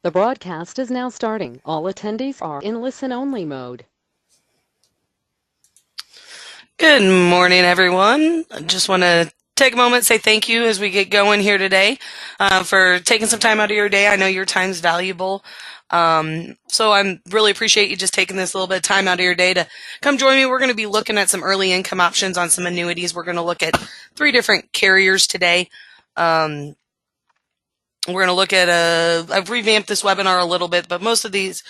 The broadcast is now starting. All attendees are in listen-only mode. Good morning, everyone. I just want to take a moment, say thank you as we get going here today for taking some time out of your day. I know your time's valuable. So I really appreciate you just taking this little bit of time out of your day to come join me. We're going to be looking at some early income options on some annuities. We're going to look at 3 different carriers today. We're going to look at I've revamped this webinar a little bit, but most of these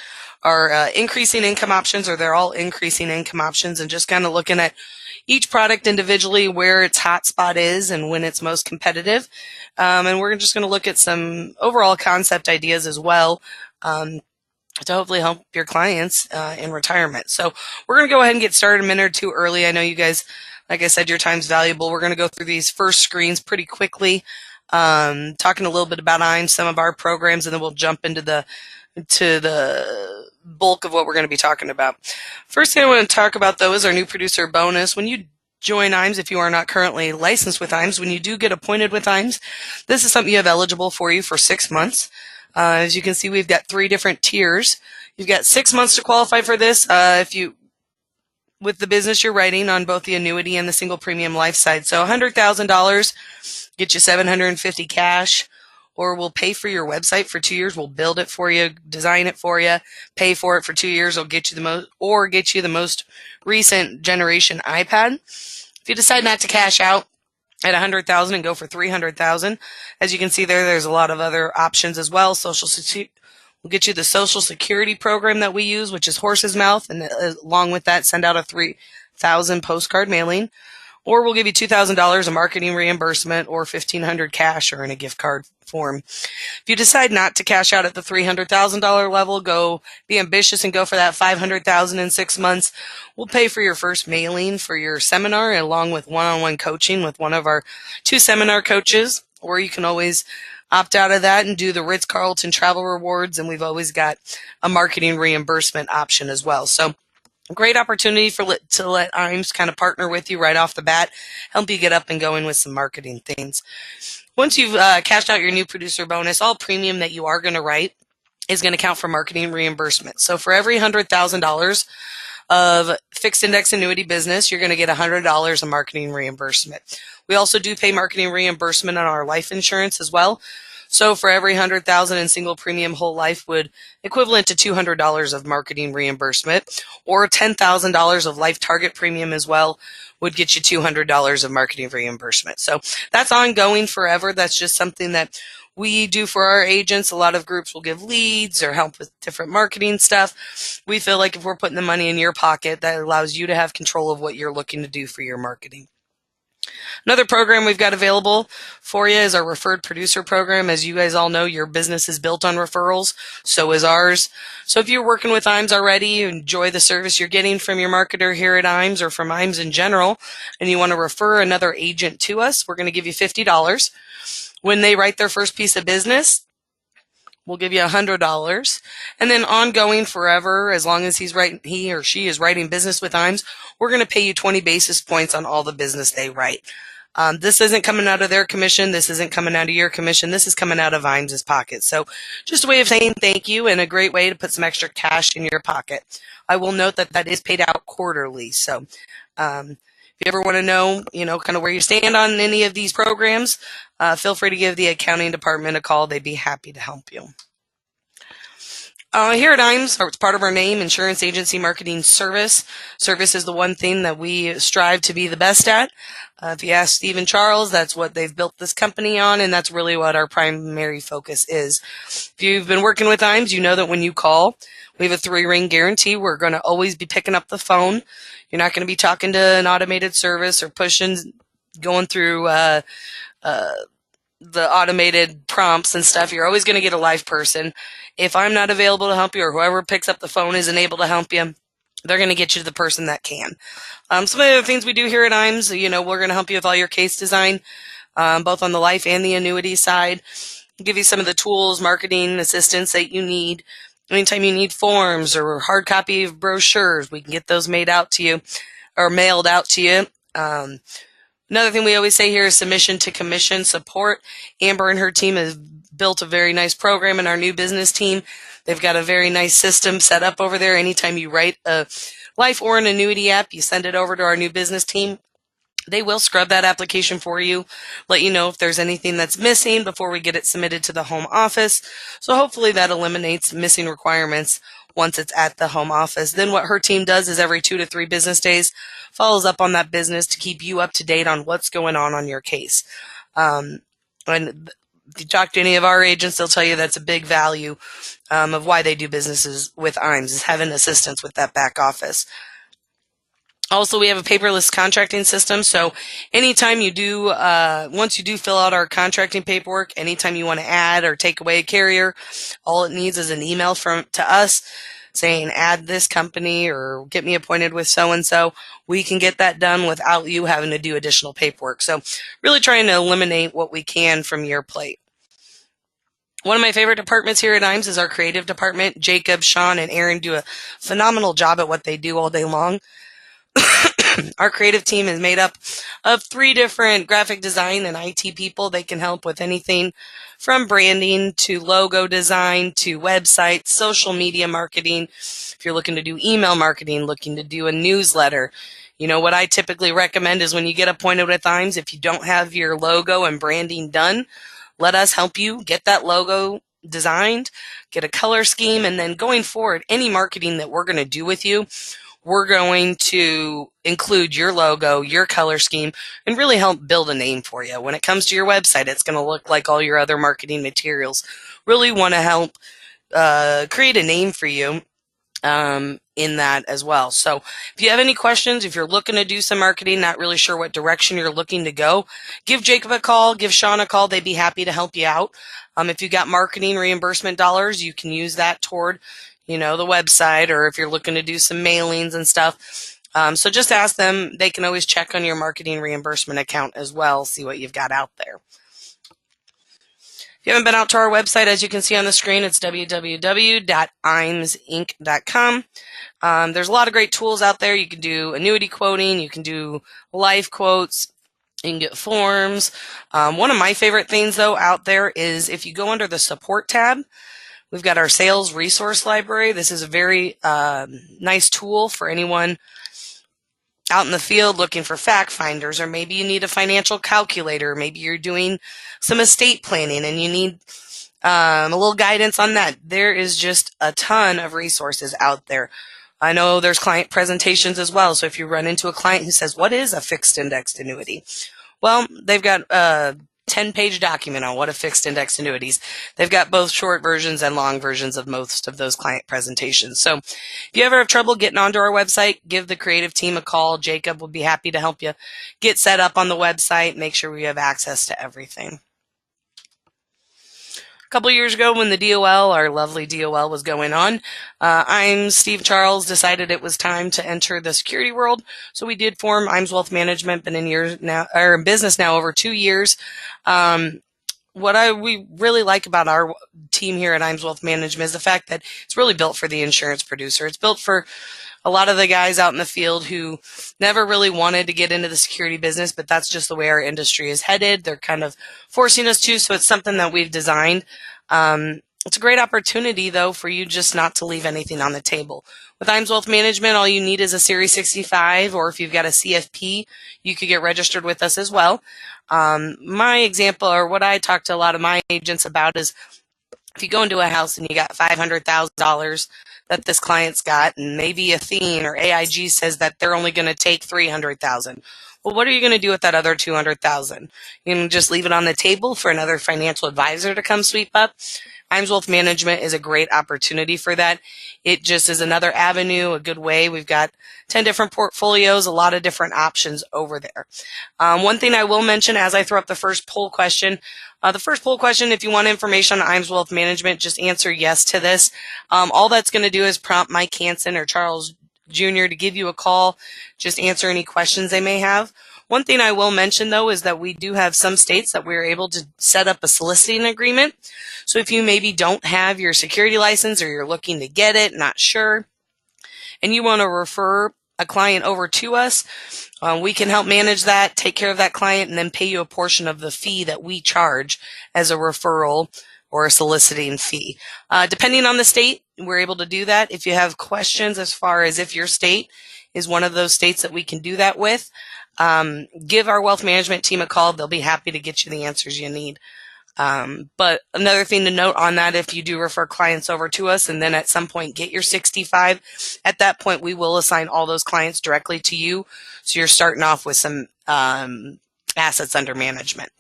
are increasing income options, or they're all increasing income options, and just kind of looking at each product individually, where its hotspot is and when it's most competitive. And we're just going to look at some overall concept ideas as well to hopefully help your clients in retirement. So we're going to go ahead and get started a minute or two early. I know you guys, like I said, your time's valuable. We're going to go through these first screens pretty quickly, talking a little bit about IMES, some of our programs, and then we'll jump into the bulk of what we're going to be talking about. First thing I want to talk about, though, is our new producer bonus. When you join IMES, if you are not currently licensed with IMES, when you do get appointed with IMES, this is something you have eligible for you for 6 months. As you can see, we've got 3 different tiers. You've got 6 months to qualify for this. With the business you're writing on both the annuity and the single premium life side. So $100,000 get you $750 cash, or we'll pay for your website for 2 years. We'll build it for you, design it for you, pay for it for 2 years. It'll get you the most recent generation iPad. If you decide not to cash out at $100,000 and go for $300,000, as you can see there's a lot of other options as well. We'll get you the Social Security program that we use, which is horse's mouth, and along with that, send out a 3,000 postcard mailing. Or we'll give you $2,000 a marketing reimbursement, or $1,500 cash, or in a gift card form. If you decide not to cash out at the $300,000 level, go be ambitious and go for that $500,000 in 6 months. We'll pay for your first mailing for your seminar, along with one-on-one coaching with one of our 2 seminar coaches. Or you can always opt out of that and do the Ritz-Carlton travel rewards, and we've always got a marketing reimbursement option as well. So great opportunity to let IMES kind of partner with you right off the bat, help you get up and going with some marketing things. Once you've cashed out your new producer bonus, all premium that you are going to write is going to count for marketing reimbursement. So for every $100,000 of fixed index annuity business, you're going to get $100 of marketing reimbursement. We also do pay marketing reimbursement on our life insurance as well. So for every $100,000 in single premium whole life would equivalent to $200 of marketing reimbursement, or $10,000 of life target premium as well would get you $200 of marketing reimbursement. So that's ongoing forever. That's just something that we do for our agents. A lot of groups will give leads or help with different marketing stuff. We feel like if we're putting the money in your pocket, that allows you to have control of what you're looking to do for your marketing. Another program we've got available for you is our referred producer program. As you guys all know, your business is built on referrals. So is ours. So if you're working with IMES already, you enjoy the service you're getting from your marketer here at IMES or from IMES in general, and you want to refer another agent to us, we're going to give you $50. When they write their first piece of business, we'll give you $100. And then ongoing forever, as long as he or she is writing business with IMES, we're going to pay you 20 basis points on all the business they write. This isn't coming out of their commission. This isn't coming out of your commission. This is coming out of IMES' pocket. So just a way of saying thank you, and a great way to put some extra cash in your pocket. I will note that that is paid out quarterly. So if you ever want to know, kind of where you stand on any of these programs, feel free to give the accounting department a call. They'd be happy to help you. Here at IMES, it's part of our name, Insurance Agency Marketing Service. Service is the one thing that we strive to be the best at. If you ask Steve and Charles, that's what they've built this company on, and that's really what our primary focus is. If you've been working with IMES, you know that when you call, we have a 3-ring guarantee. We're going to always be picking up the phone. You're not going to be talking to an automated service or going through the automated prompts and stuff. You're always going to get a live person. If I'm not available to help you, or whoever picks up the phone isn't able to help you, they're going to get you to the person that can. Some of the other things we do here at IMES, we're going to help you with all your case design, both on the life and the annuity side. We'll give you some of the tools, marketing assistance that you need. Anytime you need forms or hard copy of brochures, we can get those made out to you or mailed out to you. Another thing we always say here is submission to commission support. Amber and her team have built a very nice program in our new business team. They've got a very nice system set up over there. Anytime you write a life or an annuity app, you send it over to our new business team. They will scrub that application for you, let you know if there's anything that's missing before we get it submitted to the home office. So hopefully that eliminates missing requirements once it's at the home office. Then what her team does is every 2 to 3 business days follows up on that business to keep you up to date on what's going on your case. And if you talk to any of our agents, they'll tell you that's a big value of why they do businesses with IMES, is having assistance with that back office. Also, we have a paperless contracting system, so anytime you do, once you do fill out our contracting paperwork, anytime you want to add or take away a carrier, all it needs is an email to us saying add this company or get me appointed with so-and-so. We can get that done without you having to do additional paperwork. So really trying to eliminate what we can from your plate. One of my favorite departments here at IMES is our creative department. Jacob, Sean, and Aaron do a phenomenal job at what they do all day long. Our creative team is made up of 3 different graphic design and IT people. They can help with anything from branding to logo design to websites, social media marketing. If you're looking to do email marketing, looking to do a newsletter, what I typically recommend is when you get appointed with IMES, if you don't have your logo and branding done, let us help you get that logo designed, get a color scheme, and then going forward, any marketing that we're going to do with you, we're going to include your logo, your color scheme, and really help build a name for you. When it comes to your website, it's going to look like all your other marketing materials. Really want to help create a name for you in that as well. So if you have any questions, if you're looking to do some marketing, not really sure what direction you're looking to go, give Jacob a call, give Sean a call. They'd be happy to help you out. If you got marketing reimbursement dollars, you can use that toward the website, or if you're looking to do some mailings and stuff. So just ask them. They can always check on your marketing reimbursement account as well, see what you've got out there. If you haven't been out to our website, as you can see on the screen, it's www.imesinc.com. There's a lot of great tools out there. You can do annuity quoting, you can do life quotes, you can get forms. One of my favorite things, though, out there is if you go under the support tab, we've got our sales resource library. This is a very nice tool for anyone out in the field looking for fact finders, or maybe you need a financial calculator. Maybe you're doing some estate planning and you need a little guidance on that. There is just a ton of resources out there. I know there's client presentations as well. So if you run into a client who says, what is a fixed indexed annuity? Well, they've got a 10-page document on what a fixed indexed annuities. They've got both short versions and long versions of most of those client presentations. So if you ever have trouble getting onto our website, give the creative team a call. Jacob will be happy to help you get set up on the website, make sure we have access to everything. A couple years ago when the DOL, our lovely DOL, was going on, Steve Charles decided it was time to enter the security world. So we did form IMES Wealth Management, been in business now over 2 years. What we really like about our team here at IMES Wealth Management is the fact that it's really built for the insurance producer. It's built for a lot of the guys out in the field who never really wanted to get into the security business, but that's just the way our industry is headed. They're kind of forcing us to, so it's something that we've designed. It's a great opportunity, though, for you just not to leave anything on the table. With IMES Wealth Management, all you need is a Series 65, or if you've got a CFP, you could get registered with us as well. My example, or what I talk to a lot of my agents about, is if you go into a house and you got $500,000 that this client's got, and maybe Athene or AIG says that they're only going to take $300,000. Well, what are you going to do with that other $200,000? You can just leave it on the table for another financial advisor to come sweep up. IMES Wealth Management is a great opportunity for that. It just is another avenue, a good way. We've got 10 different portfolios, a lot of different options over there. One thing I will mention as I throw up the first poll question, if you want information on IMES Wealth Management, just answer yes to this. All that's going to do is prompt Mike Hansen or Charles Jr. to give you a call, just answer any questions they may have. One thing I will mention, though, is that we do have some states that we're able to set up a soliciting agreement. So if you maybe don't have your security license or you're looking to get it, not sure, and you want to refer a client over to us, we can help manage that, take care of that client, and then pay you a portion of the fee that we charge as a referral or a soliciting fee. Depending on the state, we're able to do that. If you have questions as far as if your state is one of those states that we can do that with, give our wealth management team a call. They'll be happy to get you the answers you need. But another thing to note on that, if you do refer clients over to us and then at some point get your 65, at that point we will assign all those clients directly to you. So you're starting off with some assets under management.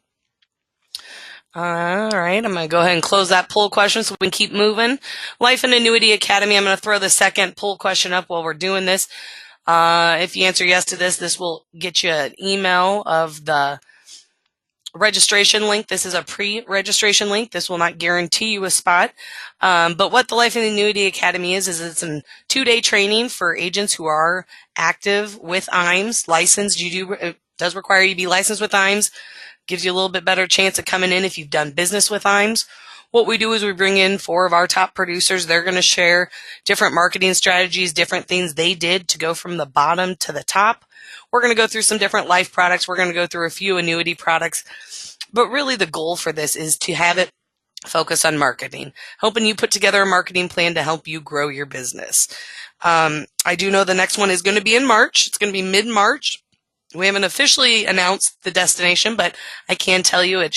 All right, I'm going to go ahead and close that poll question so we can keep moving. Life and Annuity Academy, I'm going to throw the second poll question up while we're doing this. If you answer yes to this, this will get you an email of the registration link. This is a pre-registration link. This will not guarantee you a spot. But what the Life and Annuity Academy is it's a 2-day training for agents who are active with IMS, licensed. It does require you to be licensed with IMS. Gives you a little bit better chance of coming in if you've done business with IMS. What we do is we bring in 4 of our top producers. They're going to share different marketing strategies, different things they did to go from the bottom to the top. We're going to go through some different life products. We're going to go through a few annuity products. But really the goal for this is to have it focus on marketing, helping you put together a marketing plan to help you grow your business. I do know the next one is going to be in March. It's going to be mid-March. We haven't officially announced the destination, but I can tell you it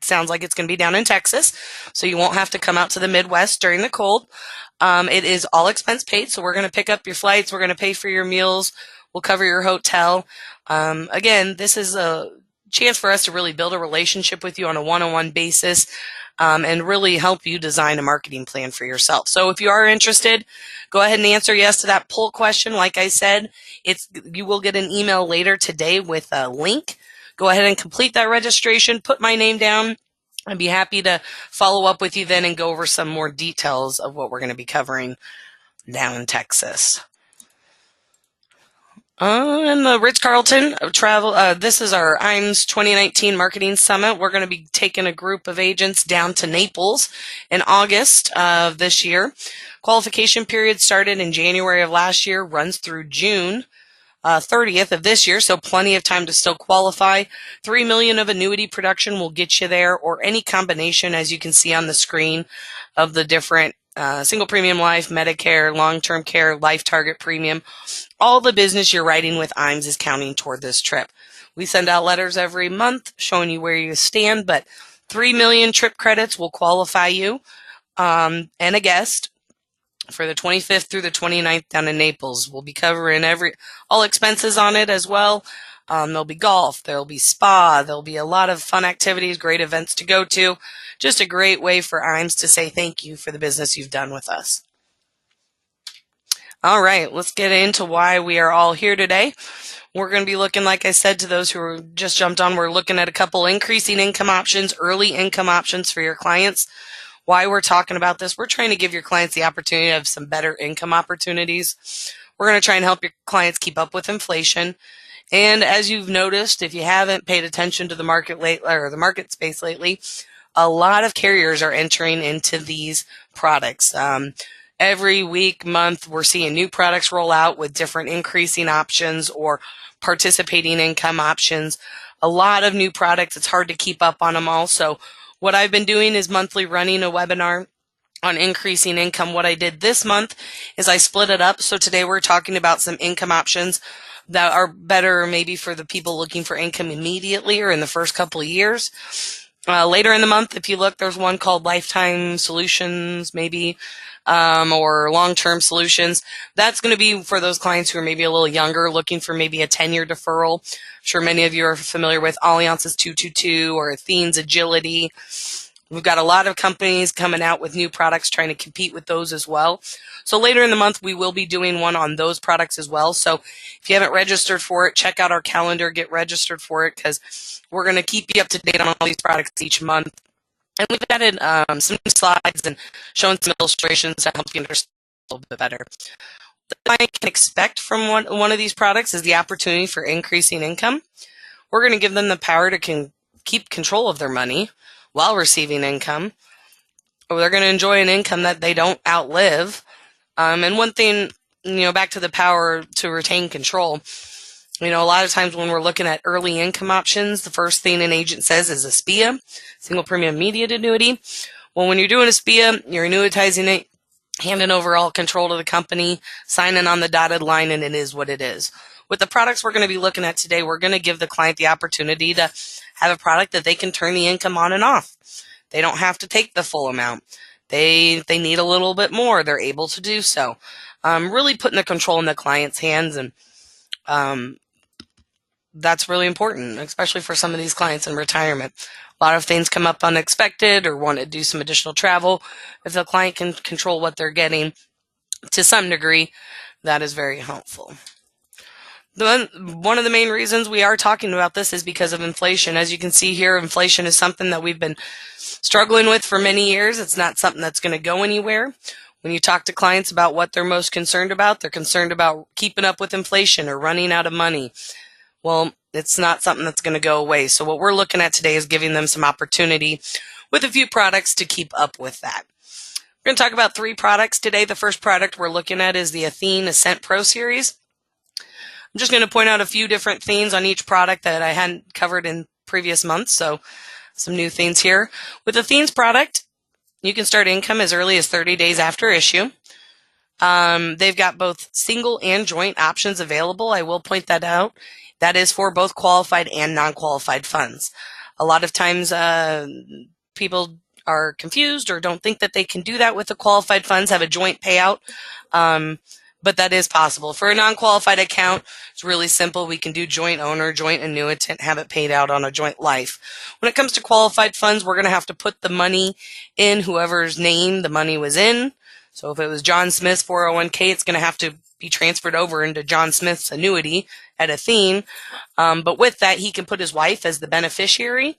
sounds like it's going to be down in Texas, so you won't have to come out to the Midwest during the cold. It is all expense paid, so we're going to pick up your flights. We're going to pay for your meals. We'll cover your hotel. Again, this is a chance for us to really build a relationship with you on a one-on-one basis and really help you design a marketing plan for yourself. So if you are interested, go ahead and answer yes to that poll question. Like I said, you will get an email later today with a link. Go ahead and complete that registration. Put my name down. I'd be happy to follow up with you then and go over some more details of what we're going to be covering down in Texas. And the Ritz-Carlton travel, this is our IMS 2019 Marketing Summit. We're going to be taking a group of agents down to Naples in August of this year. Qualification period started in January of last year, runs through June 30th of this year, so plenty of time to still qualify. $3 million of annuity production will get you there, or any combination, as you can see on the screen, of the different single premium life, Medicare, long-term care, life target premium. All the business you're writing with IMS is counting toward this trip. We send out letters every month showing you where you stand, but 3 million trip credits will qualify you and a guest for the 25th through the 29th down in Naples. We'll be covering all expenses on it as well. There'll be golf, there'll be spa, there'll be a lot of fun activities, great events to go to. Just a great way for IMS to say thank you for the business you've done with us. All right, let's get into why we are all here today. We're going to be looking, like I said, to those who just jumped on, we're looking at a couple increasing income options, early income options for your clients. Why we're talking about this, we're trying to give your clients the opportunity of some better income opportunities. We're going to try and help your clients keep up with inflation. And as you've noticed, if you haven't paid attention to the market lately, or the market space lately, a lot of carriers are entering into these products. Every week, month, we're seeing new products roll out with different increasing options or participating income options. A lot of new products. It's hard to keep up on them all. So what I've been doing is monthly running a webinar on increasing income. What I did this month is I split it up. So today we're talking about some income options that are better maybe for the people looking for income immediately or in the first couple of years. Later in the month, if you look, there's one called Lifetime Solutions, maybe, or Long-Term Solutions. That's going to be for those clients who are maybe a little younger, looking for maybe a 10-year deferral. I'm sure many of you are familiar with Allianz's 222 or Athene's Agility. We've got a lot of companies coming out with new products trying to compete with those as well. So later in the month, we will be doing one on those products as well. So if you haven't registered for it, check out our calendar, get registered for it, because we're going to keep you up to date on all these products each month. And we've added some slides and shown some illustrations to help you understand a little bit better. What I can expect from one of these products is the opportunity for increasing income. We're going to give them the power to keep control of their money while receiving income. Or they're going to enjoy an income that they don't outlive. And one thing, back to the power to retain control, a lot of times when we're looking at early income options, the first thing an agent says is a SPIA, single premium immediate annuity. Well, when you're doing a SPIA, you're annuitizing it, handing over all control to the company, signing on the dotted line, and it is what it is. With the products we're going to be looking at today, we're going to give the client the opportunity to have a product that they can turn the income on and off. They don't have to take the full amount. They need a little bit more. They're able to do so. Really putting the control in the client's hands, and that's really important, especially for some of these clients in retirement. A lot of things come up unexpected or want to do some additional travel. If the client can control what they're getting to some degree, that is very helpful. One of the main reasons we are talking about this is because of inflation. As you can see here, inflation is something that we've been struggling with for many years. It's not something that's going to go anywhere. When you talk to clients about what they're most concerned about, they're concerned about keeping up with inflation or running out of money. Well, it's not something that's going to go away. So what we're looking at today is giving them some opportunity with a few products to keep up with that. We're going to talk about 3 products today. The first product we're looking at is the Athene Ascent Pro Series. I'm just going to point out a few different themes on each product that I hadn't covered in previous months, so some new things here. With Athene's product, you can start income as early as 30 days after issue. They've got both single and joint options available. I will point that out. That is for both qualified and non-qualified funds. A lot of times people are confused or don't think that they can do that with the qualified funds, have a joint payout. But that is possible. For a non-qualified account, it's really simple. We can do joint owner, joint annuitant, have it paid out on a joint life. When it comes to qualified funds, we're going to have to put the money in whoever's name the money was in. So if it was John Smith's 401k, it's going to have to be transferred over into John Smith's annuity at Athene. But with that, he can put his wife as the beneficiary.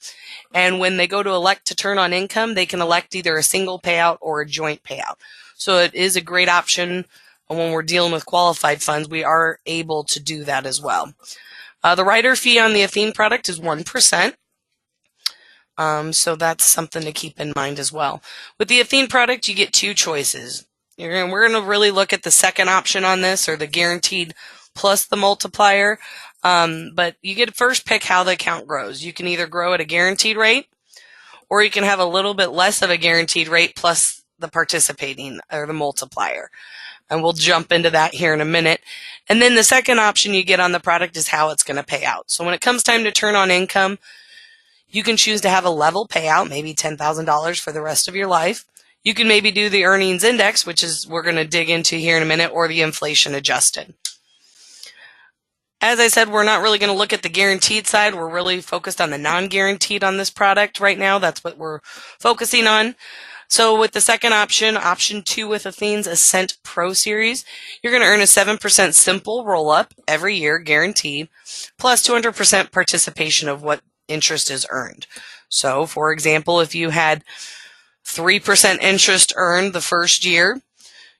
And when they go to elect to turn on income, they can elect either a single payout or a joint payout. So it is a great option. And when we're dealing with qualified funds, we are able to do that as well. The rider fee on the Athene product is 1%. So that's something to keep in mind as well. With the Athene product, you get 2 choices. We're going to really look at the second option on this, or the guaranteed plus the multiplier. But you get to first pick how the account grows. You can either grow at a guaranteed rate, or you can have a little bit less of a guaranteed rate plus the participating or the multiplier. And we'll jump into that here in a minute. And then the second option you get on the product is how it's going to pay out. So when it comes time to turn on income, you can choose to have a level payout, maybe $10,000 for the rest of your life. You can maybe do the earnings index, which is we're going to dig into here in a minute, or the inflation adjusted. As I said, we're not really going to look at the guaranteed side. We're really focused on the non-guaranteed on this product right now. That's what we're focusing on. So with the second option, option 2 with Athene's Ascent Pro Series, you're going to earn a 7% simple roll-up every year, guaranteed, plus 200% participation of what interest is earned. So, for example, if you had 3% interest earned the first year,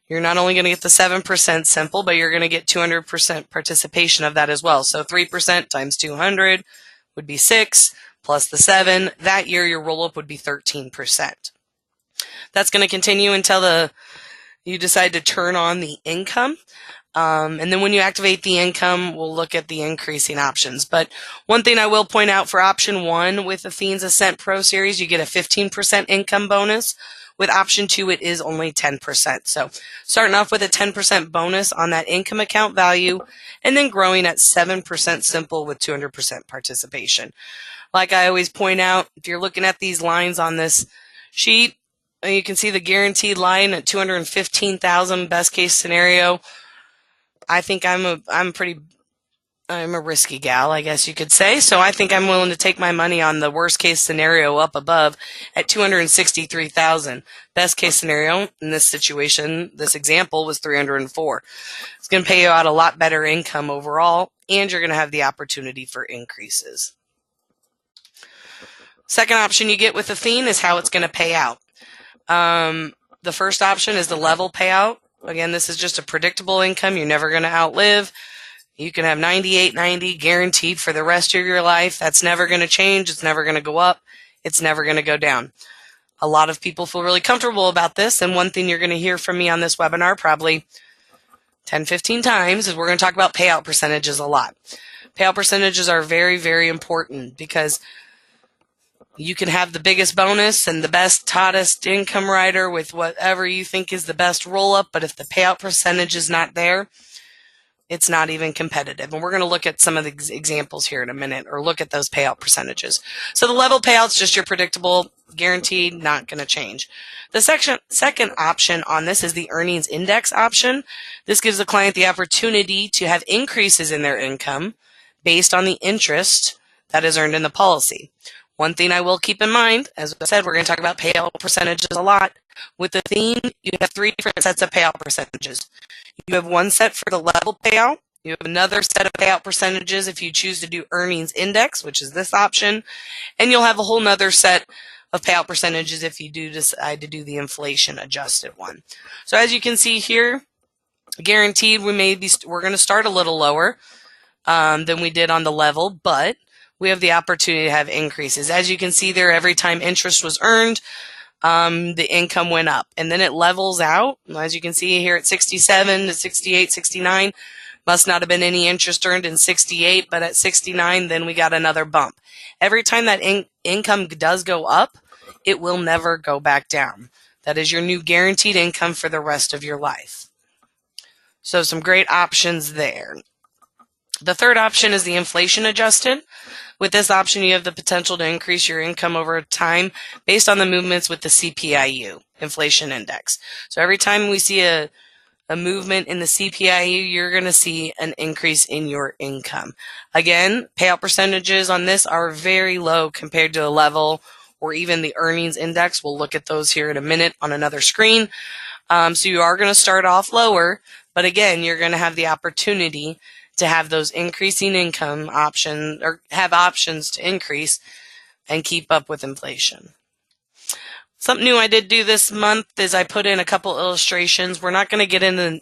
you're not only going to get the 7% simple, but you're going to get 200% participation of that as well. So 3% times 200 would be 6, plus the 7. That year, your roll-up would be 13%. That's going to continue until you decide to turn on the income. And then when you activate the income, we'll look at the increasing options. But one thing I will point out for option 1 with Athene's Ascent Pro Series, you get a 15% income bonus. With option 2, it is only 10%. So starting off with a 10% bonus on that income account value, and then growing at 7% simple with 200% participation. Like I always point out, if you're looking at these lines on this sheet, you can see the guaranteed line at $215,000 best case scenario. I think I'm a risky gal, I guess you could say. So I think I'm willing to take my money on the worst case scenario up above at $263,000. Best case scenario in this situation, this example, was $304,000. It's going to pay you out a lot better income overall, and you're going to have the opportunity for increases. Second option you get with Athene is how it's going to pay out. The first option is the level payout. Again, this is just a predictable income you're never going to outlive. You can have 98.90 guaranteed for the rest of your life. That's never going to change. It's never going to go up. It's never going to go down. A lot of people feel really comfortable about this, and one thing you're going to hear from me on this webinar probably 10, 15 times is we're going to talk about payout percentages a lot. Payout percentages are very, very important because You can have the biggest bonus and the best, hottest income rider with whatever you think is the best roll up, but if the payout percentage is not there, it's not even competitive. And we're going to look at some of the examples here in a minute, or look at those payout percentages. So the level payout's just your predictable, guaranteed, not going to change. The second option on this is the earnings index option. This gives the client the opportunity to have increases in their income based on the interest that is earned in the policy. One thing I will keep in mind, as I said, we're going to talk about payout percentages a lot. With the theme, you have 3 different sets of payout percentages. You have one set for the level payout. You have another set of payout percentages if you choose to do earnings index, which is this option. And you'll have a whole nother set of payout percentages if you do decide to do the inflation adjusted one. So as you can see here, guaranteed, we're going to start a little lower than we did on the level, but we have the opportunity to have increases. As you can see there, every time interest was earned, the income went up, and then it levels out. As you can see here at 67 to 68, 69, must not have been any interest earned in 68, but at 69, then we got another bump. Every time that income does go up, it will never go back down. That is your new guaranteed income for the rest of your life. So some great options there. The third option is the inflation adjusted. With this option, you have the potential to increase your income over time based on the movements with the CPIU, inflation index. So every time we see a movement in the CPIU, you're going to see an increase in your income. Again, payout percentages on this are very low compared to a level or even the earnings index. We'll look at those here in a minute on another screen. So you are going to start off lower, but again, you're going to have the opportunity to have those increasing income options, or have options to increase and keep up with inflation. Something new I did do this month is I put in a couple illustrations. We're not going to get into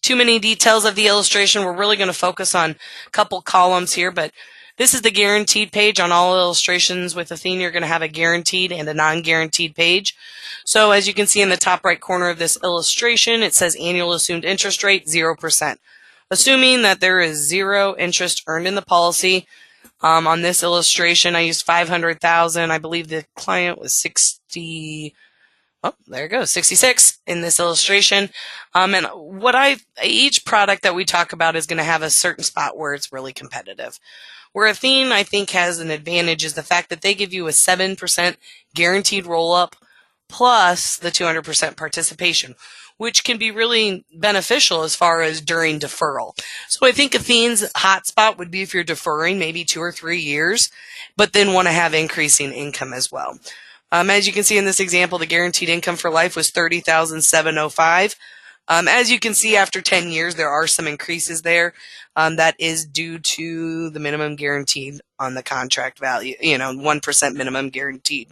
too many details of the illustration. We're really going to focus on a couple columns here, but this is the guaranteed page. On all illustrations with Athene, you're going to have a guaranteed and a non-guaranteed page. So as you can see in the top right corner of this illustration, it says annual assumed interest rate 0%. Assuming that there is 0 interest earned in the policy, on this illustration, I used $500,000. I believe the client was 60. Oh, there it goes, 66 in this illustration. And each product that we talk about is going to have a certain spot where it's really competitive. Where Athene, I think, has an advantage is the fact that they give you a 7% guaranteed roll-up plus the 200% participation, which can be really beneficial as far as during deferral. So I think Athene's hot spot would be if you're deferring maybe 2 or 3 years, but then want to have increasing income as well. As you can see in this example, the guaranteed income for life was $30,705. As you can see, after 10 years, there are some increases there. That is due to the minimum guaranteed on the contract value, 1% minimum guaranteed.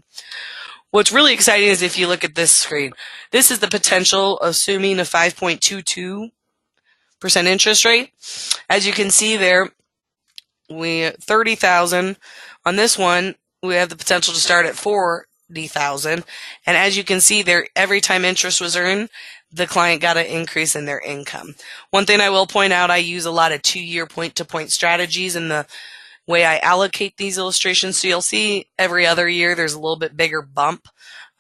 What's really exciting is if you look at this screen, this is the potential, assuming a 5.22% interest rate. As you can see there, 30,000 on this one, we have the potential to start at 40,000. And as you can see there, every time interest was earned, the client got an increase in their income. One thing I will point out, I use a lot of 2-year point-to-point strategies in the way I allocate these illustrations. So you'll see every other year there's a little bit bigger bump,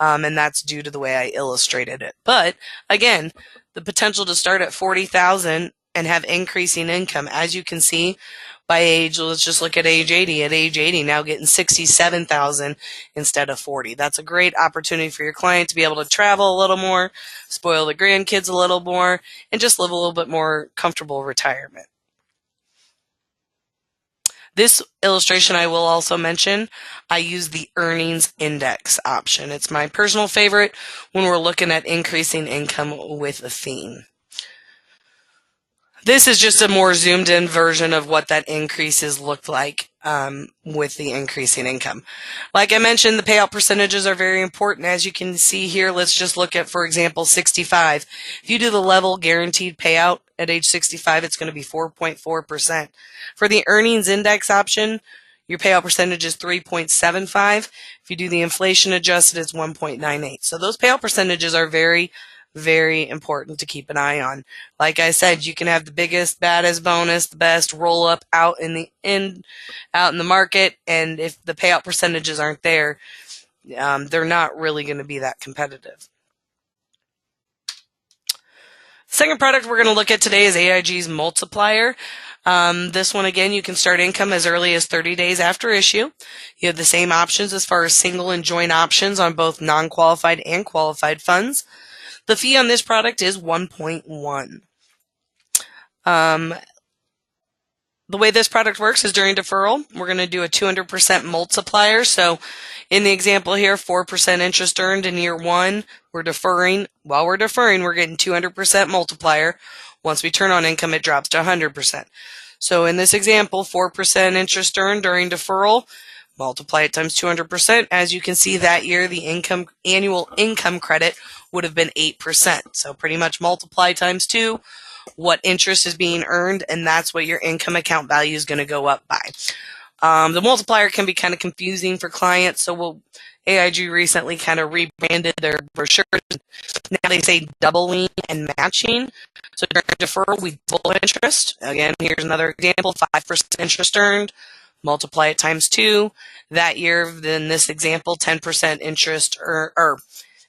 and that's due to the way I illustrated it. But again, the potential to start at 40,000 and have increasing income. As you can see, by age, let's just look at age 80. At age 80, now getting 67,000 instead of 40. That's a great opportunity for your client to be able to travel a little more, spoil the grandkids a little more, and just live a little bit more comfortable retirement. This illustration I will also mention, I use the earnings index option. It's my personal favorite when we're looking at increasing income with Athene. This is just a more zoomed in version of what that increases looked like with the increasing income. Like I mentioned, the payout percentages are very important. As you can see here, let's just look at, for example, 65. If you do the level guaranteed payout at age 65, it's going to be 4.4%. For the earnings index option, your payout percentage is 3.75. If you do the inflation adjusted, it's 1.98. So those payout percentages are very Very important to keep an eye on. Like I said, you can have the biggest, baddest bonus, the best roll up out in the market, and if the payout percentages aren't there, they're not really going to be that competitive. Second product we're going to look at today is AIG's multiplier. This one, again, you can start income as early as 30 days after issue. You have the same options as far as single and joint options on both non-qualified and qualified funds. The fee on this product is 1.1. The way this product works is during deferral, we're going to do a 200% multiplier. So in the example here, 4% interest earned in year one. We're deferring. While we're deferring, we're getting 200% multiplier. Once we turn on income, it drops to 100%. So in this example, 4% interest earned during deferral, multiply it times 200%. As you can see, that year, the annual income credit would have been 8%. So pretty much multiply times 2. What interest is being earned, and that's what your income account value is going to go up by. The multiplier can be kind of confusing for clients, so AIG recently kind of rebranded their brochures. Now they say doubling and matching. So during deferral, we double interest. Again, here's another example, 5% interest earned, multiply it times 2. That year, in this example, 10% interest or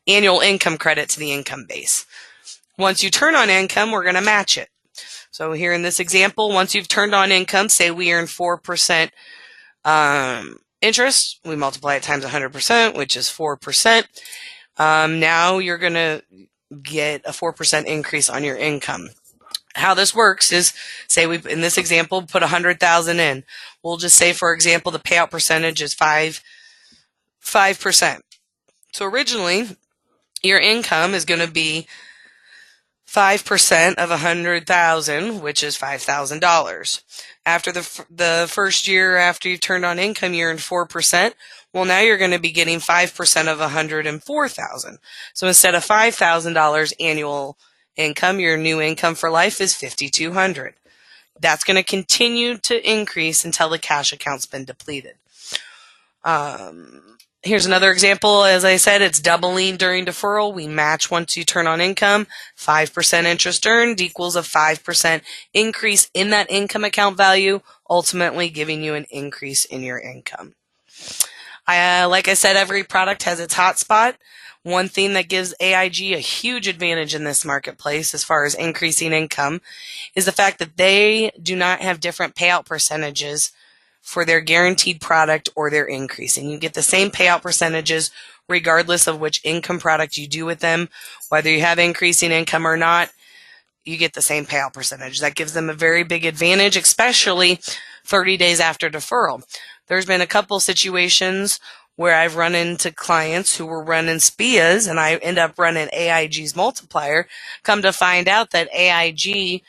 annual income credit to the income base. Once you turn on income, we're going to match it. So here in this example, once you've turned on income, say we earn 4% interest, we multiply it times 100%, which is 4%. Now you're going to get a 4% increase on your income. How this works is, say we, in this example, put 100,000 in. We'll just say, for example, the payout percentage is 5%. So originally, your income is going to be 5% of 100,000, which is $5,000. After the first year after you've turned on income, you earned 4%. Well, now you're going to be getting 5% of 104,000. So instead of $5,000 annual income, your new income for life is $5,200. That's going to continue to increase until the cash account's been depleted. Here's another example. As I said, it's doubling during deferral. We match once you turn on income. 5% interest earned equals a 5% increase in that income account value, ultimately giving you an increase in your income. Like I said, every product has its hot spot. One thing that gives AIG a huge advantage in this marketplace as far as increasing income is the fact that they do not have different payout percentages for their guaranteed product or their increasing. You get the same payout percentages regardless of which income product you do with them. Whether you have increasing income or not, you get the same payout percentage. That gives them a very big advantage, especially 30 days after deferral. There's been a couple situations where I've run into clients who were running SPIAs and I end up running AIG's multiplier. Come to find out that AIG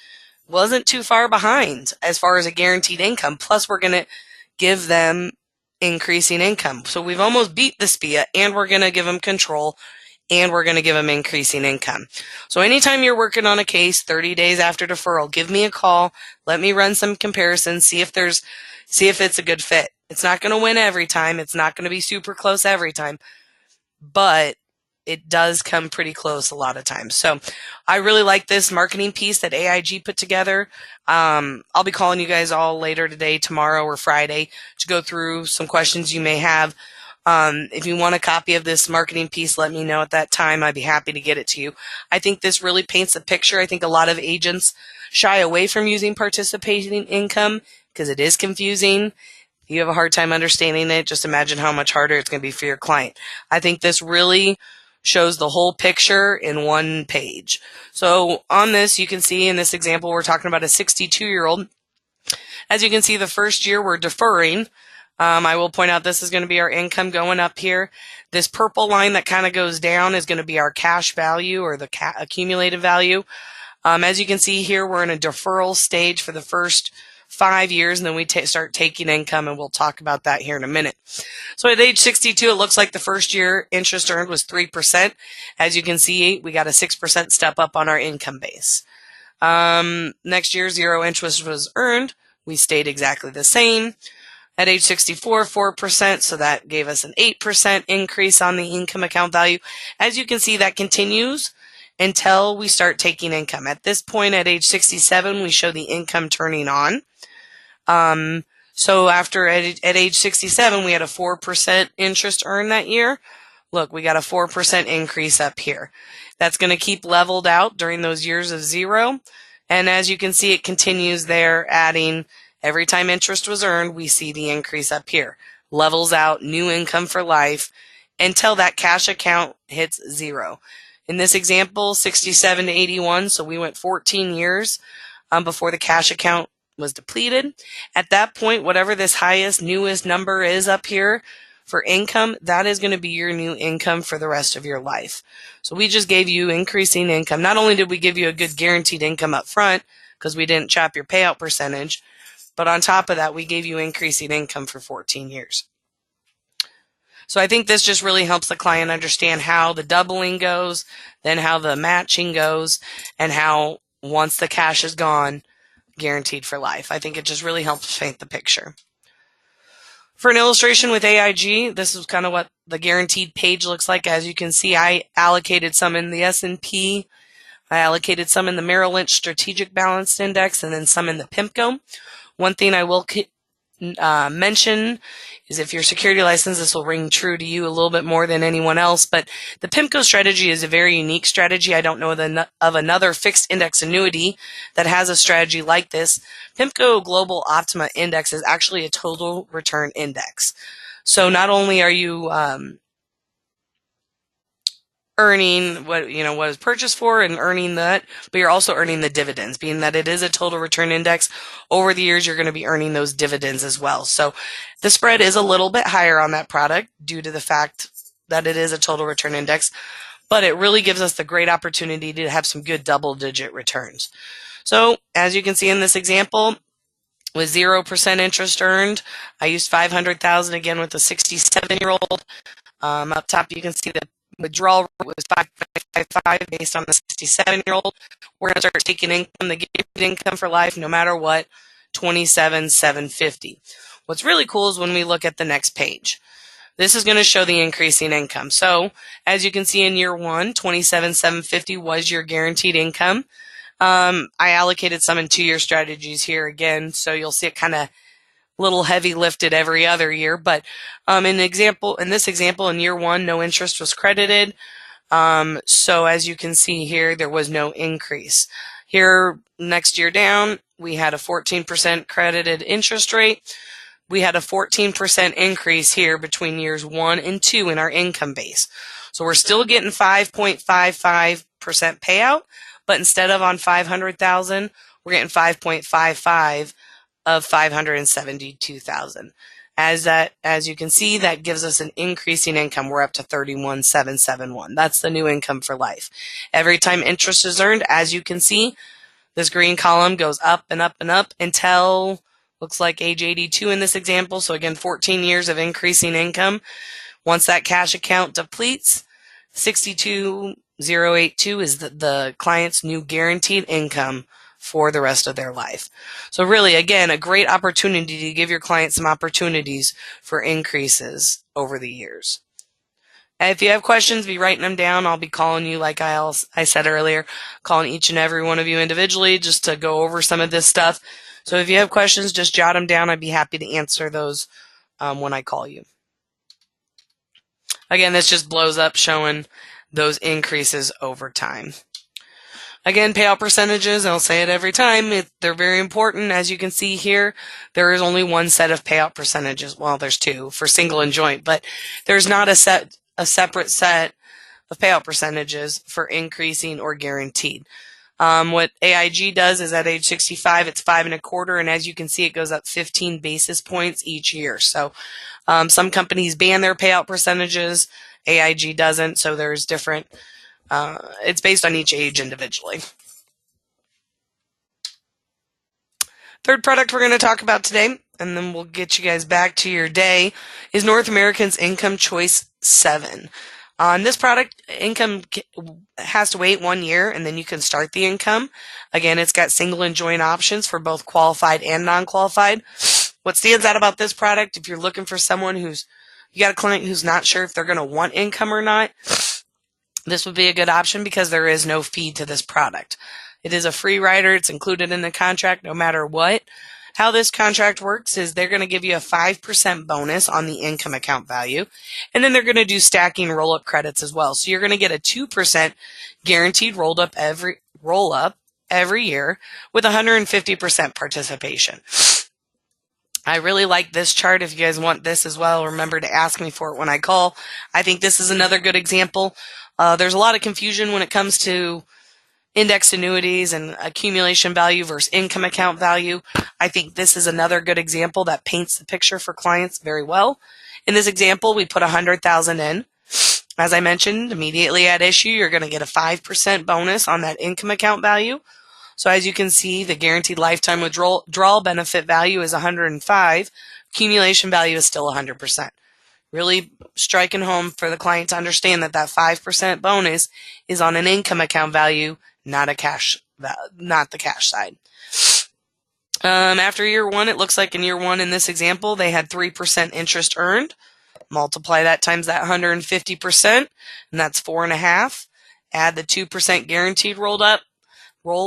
wasn't too far behind as far as a guaranteed income. Plus, we're going to give them increasing income. So we've almost beat the SPIA, and we're going to give them control, and we're going to give them increasing income. So anytime you're working on a case 30 days after deferral, give me a call. Let me run some comparisons, see if it's a good fit. It's not going to win every time. It's not going to be super close every time, but it does come pretty close a lot of times. So I really like this marketing piece that AIG put together. I'll be calling you guys all later today, tomorrow, or Friday to go through some questions you may have. If you want a copy of this marketing piece, let me know at that time. I'd be happy to get it to you. I think this really paints a picture. I think a lot of agents shy away from using participating income because it is confusing. You have a hard time understanding it. Just imagine how much harder it's going to be for your client. I think this really shows the whole picture in one page. So on this, you can see in this example, we're talking about a 62-year-old. As you can see, the first year we're deferring. I will point out this is going to be our income going up here. This purple line that kind of goes down is going to be our cash value or the accumulated value. As you can see here, we're in a deferral stage for the first 5 years, and then we start taking income, and we'll talk about that here in a minute. So at age 62, it looks like the first year interest earned was 3%. As you can see, we got a 6% step up on our income base. Next year, 0 interest was earned. We stayed exactly the same. At age 64, 4%, so that gave us an 8% increase on the income account value. As you can see, that continues, until we start taking income. At this point, at age 67, we show the income turning on. So after at age 67, we had a 4% interest earned that year. Look, we got a 4% increase up here. That's going to keep leveled out during those years of zero. And as you can see, it continues there, adding every time interest was earned, we see the increase up here. Levels out, new income for life, until that cash account hits zero. In this example, 67 to 81, so we went 14 years before the cash account was depleted. At that point, whatever this highest, newest number is up here for income, that is going to be your new income for the rest of your life. So we just gave you increasing income. Not only did we give you a good guaranteed income up front, because we didn't chop your payout percentage, but on top of that, we gave you increasing income for 14 years. So I think this just really helps the client understand how the doubling goes, then how the matching goes, and how once the cash is gone, guaranteed for life. I think it just really helps paint the picture. For an illustration with AIG, this is kind of what the guaranteed page looks like. As you can see, I allocated some in the S&P, I allocated some in the Merrill Lynch Strategic Balanced Index, and then some in the PIMCO. One thing I will mention is if you're security licensed, this will ring true to you a little bit more than anyone else, but the PIMCO strategy is a very unique strategy. I don't know of another fixed index annuity that has a strategy like this. PIMCO Global Optima Index is actually a total return index. So not only are you earning what is purchased for and earning that, but you're also earning the dividends. Being that it is a total return index, over the years you're going to be earning those dividends as well. So the spread is a little bit higher on that product due to the fact that it is a total return index, but it really gives us the great opportunity to have some good double-digit returns. So as you can see in this example, with 0% interest earned, I used $500,000 again with a 67-year-old. Up top you can see the withdrawal rate was 5.55 based on the 67-year-old. We're going to start taking income, the guaranteed income for life, no matter what, 27,750. What's really cool is when we look at the next page. This is going to show the increasing income. So as you can see in year one, 27,750 was your guaranteed income. I allocated some in 2-year strategies here again, so you'll see it kind of little heavy lifted every other year, but in this example in year one, no interest was credited. So as you can see here, there was no increase. Here, next year down, we had a 14% credited interest rate. We had a 14% increase here between years 1 and 2 in our income base. So we're still getting 5.55% payout, but instead of on 500,000, we're getting 5.55 of 572,000. As you can see, that gives us an increasing income. We're up to 31,771. That's the new income for life. Every time interest is earned, as you can see, this green column goes up and up and up until looks like age 82 in this example. So again, 14 years of increasing income. Once that cash account depletes, 62,082 is the client's new guaranteed income for the rest of their life. So really, again, a great opportunity to give your clients some opportunities for increases over the years. And if you have questions, be writing them down. I'll be calling you, like I said earlier, calling each and every one of you individually just to go over some of this stuff. So if you have questions, just jot them down. I'd be happy to answer those when I call you. Again, this just blows up showing those increases over time. Again, payout percentages, I'll say it every time, they're very important. As you can see here, there is only one set of payout percentages. Well, there's two for single and joint, but there's not a separate set of payout percentages for increasing or guaranteed. What AIG does is at age 65, it's 5.25, and as you can see, it goes up 15 basis points each year. So some companies ban their payout percentages, AIG doesn't, so there's different. It's based on each age individually. Third product we're going to talk about today, and then we'll get you guys back to your day, is North American's Income Choice 7. On this product, income has to wait 1 year, and then you can start the income. Again, it's got single and joint options for both qualified and non-qualified. What stands out about this product, if you're looking for someone you got a client who's not sure if they're going to want income or not, This would be a good option because there is no fee to this product. It is a free rider. It's included in the contract no matter what. How this contract works is they're going to give you a 5% bonus on the income account value, and then they're going to do stacking roll-up credits as well. So you're going to get a 2% guaranteed roll-up every year with 150% participation. I really like this chart. If you guys want this as well, remember to ask me for it when I call. I think this is another good example. There's a lot of confusion when it comes to indexed annuities and accumulation value versus income account value. I think this is another good example that paints the picture for clients very well. In this example, we put $100,000 in. As I mentioned, immediately at issue, you're going to get a 5% bonus on that income account value. So as you can see, the guaranteed lifetime withdrawal benefit value is 105. Accumulation value is still 100%. Really striking home for the client to understand that that 5% bonus is on an income account value, not the cash side. After year one, it looks like in year one in this example, they had 3% interest earned. Multiply that times that 150%, and that's 4.5. Add the 2% guaranteed roll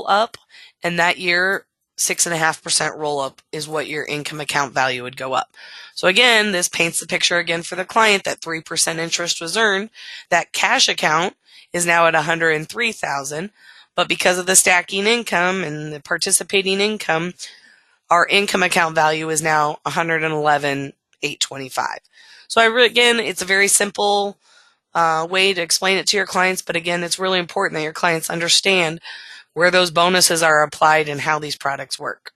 up, and that year 6.5% roll up is what your income account value would go up. So again, this paints the picture again for the client that 3% interest was earned. That cash account is now at $103,000, but because of the stacking income and the participating income, our income account value is now $111,825. So again, it's a very simple way to explain it to your clients, but again, it's really important that your clients understand where those bonuses are applied and how these products work.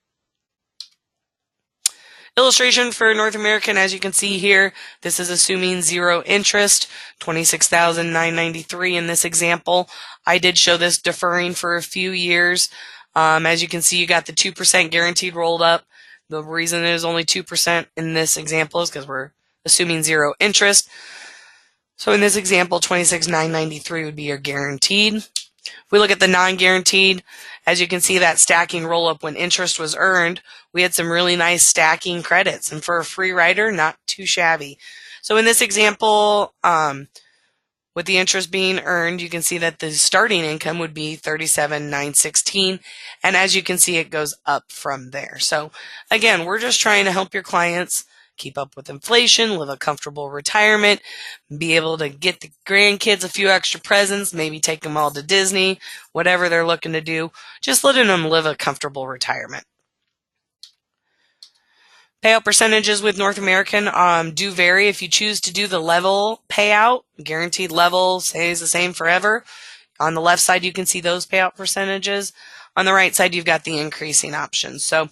Illustration for North American, as you can see here, this is assuming zero interest, $26,993 in this example. I did show this deferring for a few years. As you can see, you got the 2% guaranteed rolled up. The reason it is only 2% in this example is because we're assuming zero interest. So in this example, $26,993 would be your guaranteed. If we look at the non-guaranteed, as you can see, that stacking roll-up when interest was earned, we had some really nice stacking credits. And for a free rider, not too shabby. So in this example, with the interest being earned, you can see that the starting income would be $37,916. And as you can see, it goes up from there. So again, we're just trying to help your clients keep up with inflation, live a comfortable retirement, be able to get the grandkids a few extra presents, maybe take them all to Disney, whatever they're looking to do, just letting them live a comfortable retirement. Payout percentages with North American do vary. If you choose to do the level payout, guaranteed level stays the same forever. On the left side, you can see those payout percentages. On the right side, you've got the increasing options. So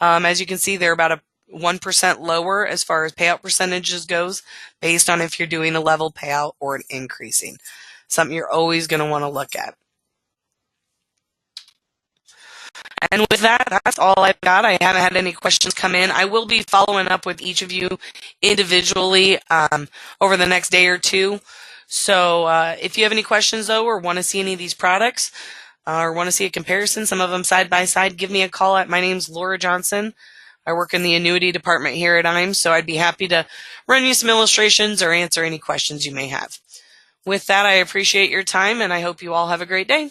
as you can see, they're about a 1% lower as far as payout percentages goes, based on if you're doing a level payout or an increasing. Something you're always going to want to look at. And with that, that's all I've got. I haven't had any questions come in. I will be following up with each of you individually over the next day or two. So if you have any questions, though, or want to see any of these products, or want to see a comparison, some of them side by side, give me a call. My name's Laura Johnson. I work in the annuity department here at IMES, so I'd be happy to run you some illustrations or answer any questions you may have. With that, I appreciate your time, and I hope you all have a great day.